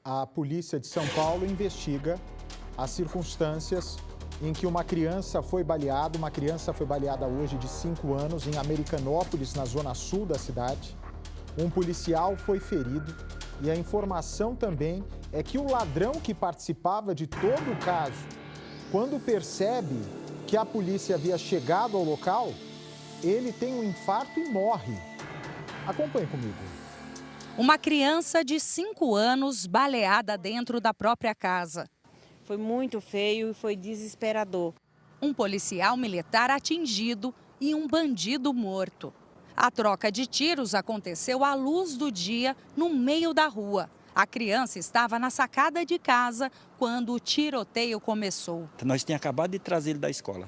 A polícia de São Paulo investiga as circunstâncias em que uma criança foi baleada hoje de 5 anos em Americanópolis, na zona sul da cidade. Um policial foi ferido e a informação também é que o ladrão que participava de todo o caso, quando percebe que a polícia havia chegado ao local, ele tem um infarto e morre. Acompanhe comigo. Uma criança de 5 anos baleada dentro da própria casa. Foi muito feio e foi desesperador. Um policial militar atingido e um bandido morto. A troca de tiros aconteceu à luz do dia, no meio da rua. A criança estava na sacada de casa quando o tiroteio começou. Nós tínhamos acabado de trazer ele da escola.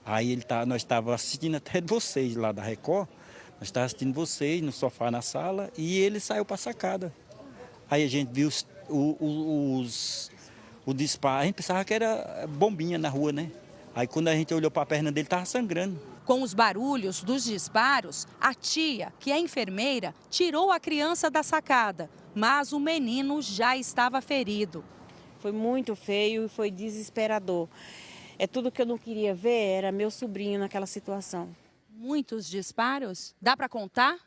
Aí nós estávamos assistindo até vocês lá da Record. Nós estávamos assistindo vocês no sofá na sala e ele saiu para a sacada. Aí a gente viu o disparo. A gente pensava que era bombinha na rua, né? Aí quando a gente olhou para a perna dele, estava sangrando. Com os barulhos dos disparos, a tia, que é enfermeira, tirou a criança da sacada, mas o menino já estava ferido. Foi muito feio e foi desesperador. É tudo que eu não queria ver, era meu sobrinho naquela situação. Muitos disparos? Dá para contar?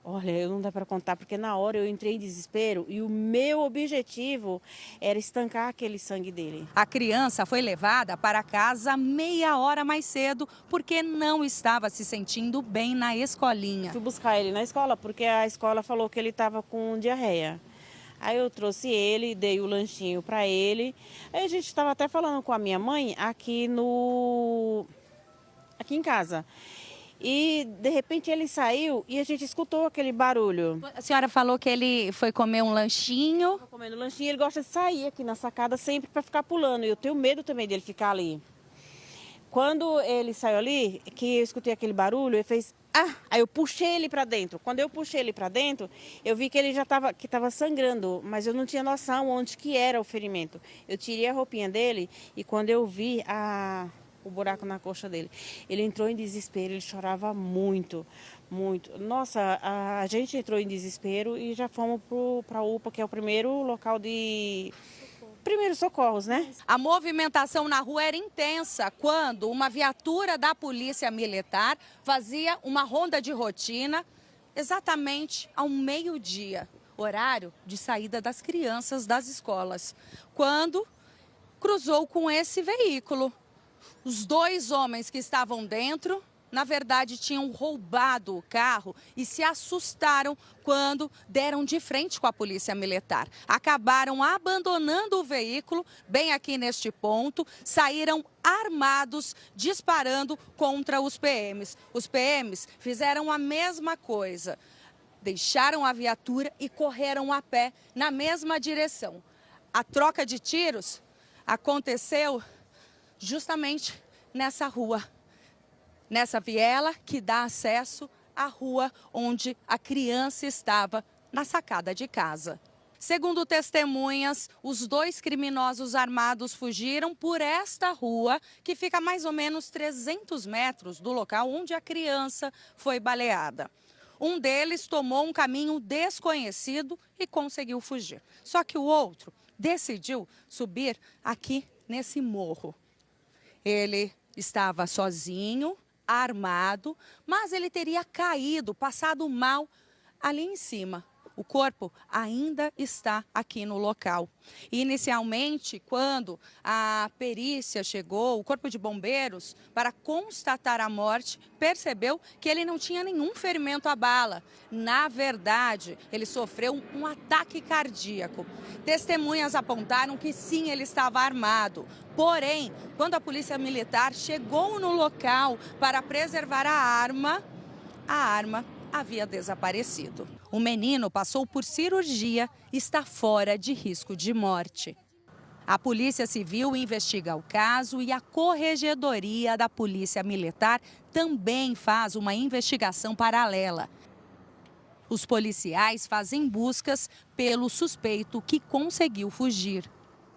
Olha, não dá para contar, porque na hora eu entrei em desespero e o meu objetivo era estancar aquele sangue dele. A criança foi levada para casa meia hora mais cedo porque não estava se sentindo bem na escolinha. Fui buscar ele na escola porque a escola falou que ele estava com diarreia. Aí eu trouxe ele, dei o lanchinho para ele. Aí a gente estava até falando com a minha mãe aqui em casa. E, de repente, ele saiu e a gente escutou aquele barulho. A senhora falou que ele foi comer um lanchinho. Tô comendo lanchinho, ele gosta de sair aqui na sacada sempre para ficar pulando. E eu tenho medo também dele ficar ali. Quando ele saiu ali, que eu escutei aquele barulho, ele fez... Aí eu puxei ele para dentro. Quando eu puxei ele para dentro, eu vi que ele já estava sangrando, mas eu não tinha noção onde que era o ferimento. Eu tirei a roupinha dele e quando eu vi o buraco na coxa dele, ele entrou em desespero, ele chorava muito, muito. Nossa, a gente entrou em desespero e já fomos para a UPA, que é o primeiro local de... primeiros socorros, né? A movimentação na rua era intensa quando uma viatura da Polícia Militar fazia uma ronda de rotina exatamente ao meio-dia, horário de saída das crianças das escolas, quando cruzou com esse veículo. Os 2 homens que estavam dentro, na verdade, tinham roubado o carro e se assustaram quando deram de frente com a polícia militar. Acabaram abandonando o veículo, bem aqui neste ponto, saíram armados, disparando contra os PMs. Os PMs fizeram a mesma coisa, deixaram a viatura e correram a pé na mesma direção. A troca de tiros aconteceu justamente nessa rua. Nessa viela que dá acesso à rua onde a criança estava na sacada de casa. Segundo testemunhas, os 2 criminosos armados fugiram por esta rua, que fica a mais ou menos 300 metros do local onde a criança foi baleada. Um deles tomou um caminho desconhecido e conseguiu fugir. Só que o outro decidiu subir aqui nesse morro. Ele estava sozinho, armado, mas ele teria caído, passado mal ali em cima. O corpo ainda está aqui no local. Inicialmente, quando a perícia chegou, o Corpo de Bombeiros, para constatar a morte, percebeu que ele não tinha nenhum ferimento à bala. Na verdade, ele sofreu um ataque cardíaco. Testemunhas apontaram que sim, ele estava armado. Porém, quando a polícia militar chegou no local para preservar a arma havia desaparecido. O menino passou por cirurgia e está fora de risco de morte. A Polícia Civil investiga o caso e a Corregedoria da Polícia Militar também faz uma investigação paralela. Os policiais fazem buscas pelo suspeito que conseguiu fugir.